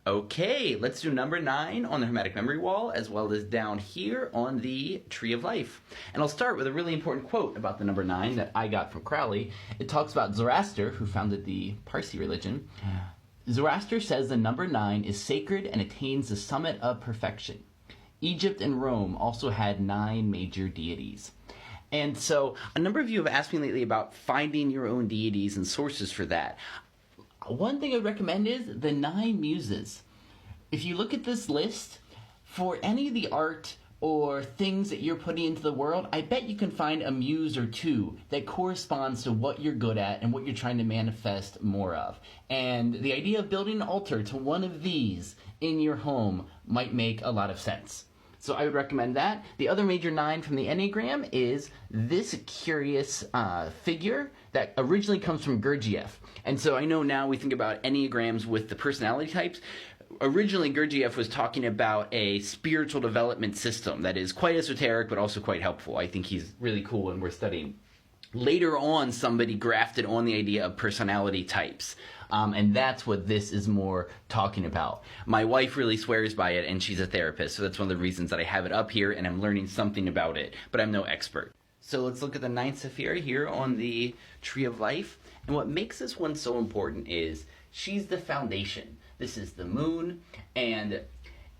Okay, let's do number 9 on the Hermetic memory wall, as well as down here on the Tree of Life. And I'll start with a really important quote about the number 9 that I got from Crowley. It talks about Zoroaster, who founded the Parsi religion. Zoroaster says the number 9 is sacred and attains the summit of perfection. Egypt and Rome also had 9 major deities. And so a number of you have asked me lately about finding your own deities and sources for that. One thing I would recommend is the 9 Muses. If you look at this list, for any of the art or things that you're putting into the world, I bet you can find a muse or two that corresponds to what you're good at and what you're trying to manifest more of. And the idea of building an altar to one of these in your home might make a lot of sense. So I would recommend that. The other major 9 from the Enneagram is this curious figure that originally comes from Gurdjieff. And so I know now we think about Enneagrams with the personality types. Originally, Gurdjieff was talking about a spiritual development system that is quite esoteric but also quite helpful. I think he's really cool when we're studying. Later on, somebody grafted on the idea of personality types. And that's what this is more talking about. My wife really swears by it, and she's a therapist, so that's one of the reasons that I have it up here, and I'm learning something about it, but I'm no expert. So let's look at the 9th Sephira here on the Tree of Life. And what makes this one so important is she's the foundation. This is the moon, and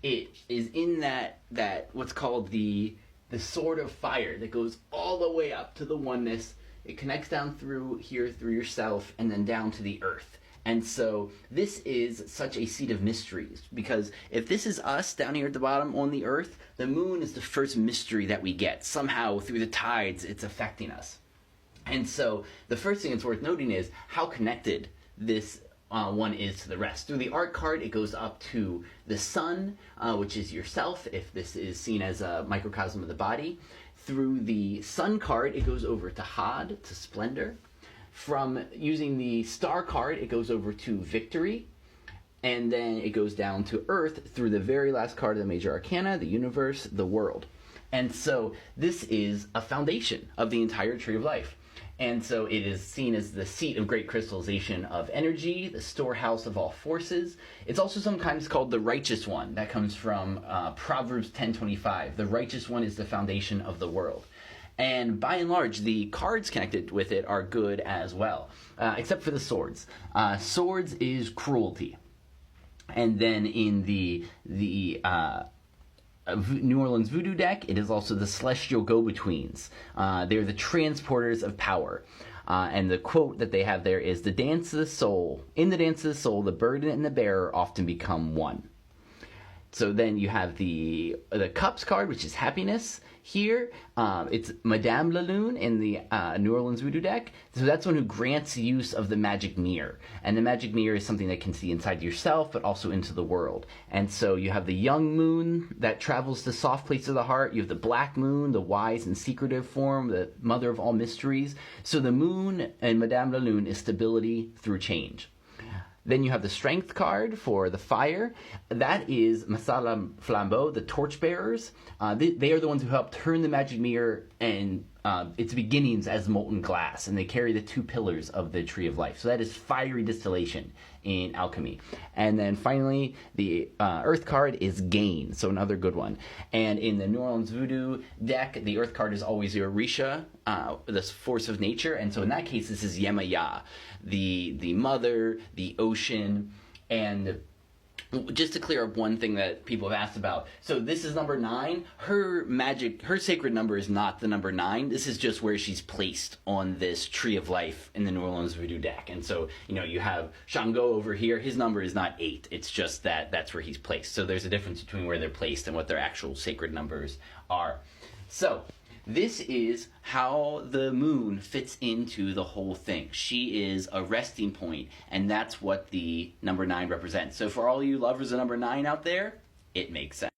it is in that what's called the sword of fire that goes all the way up to the oneness. It connects down through here, through yourself, and then down to the earth. And so this is such a seat of mysteries, because if this is us down here at the bottom on the earth, the moon is the first mystery that we get. Somehow through the tides, it's affecting us. And so the first thing that's worth noting is how connected this one is to the rest. Through the art card, it goes up to the sun, which is yourself, if this is seen as a microcosm of the body. Through the sun card, it goes over to Had, to splendor. From using the star card, it goes over to victory. And then it goes down to earth through the very last card of the major arcana, the universe, the world. And so this is a foundation of the entire Tree of Life. And so it is seen as the seat of great crystallization of energy, the storehouse of all forces. It's also sometimes called the righteous one. That comes from Proverbs 10:25. The righteous one is the foundation of the world. And by and large, the cards connected with it are good as well, except for the swords. Swords is cruelty. And then in the New Orleans Voodoo deck, it is also the celestial go-betweens. They're the transporters of power. And the quote that they have there is, "The dance of the soul, in the dance of the soul, the burden and the bearer often become one." So then you have the Cups card, which is happiness. Here, it's Madame La Lune in the New Orleans Voodoo deck. So that's one who grants use of the magic mirror. And the magic mirror is something that can see inside yourself, but also into the world. And so you have the young moon that travels to soft places of the heart. You have the black moon, the wise and secretive form, the mother of all mysteries. So the moon and Madame La Lune is stability through change. Then you have the Strength card for the fire. That is Masala Flambeau, the torchbearers. They are the ones who help turn the magic mirror and its beginnings as molten glass, and they carry the 2 pillars of the Tree of Life. So that is fiery distillation in alchemy. And then finally, the Earth card is Gain, so another good one. And in the New Orleans Voodoo deck, the Earth card is always your Orisha, the force of nature. And so in that case, this is Yemaya, the mother, the ocean. And just to clear up one thing that people have asked about. So this is number 9. Her sacred number is not the number 9. This is just where she's placed on this Tree of Life in the New Orleans Voodoo deck. And so, you have Shango over here. His number is not 8. It's just that's where he's placed. So there's a difference between where they're placed and what their actual sacred numbers are. So this is how the moon fits into the whole thing. She is a resting point, and that's what the number 9 represents. So for all you lovers of number 9 out there, it makes sense.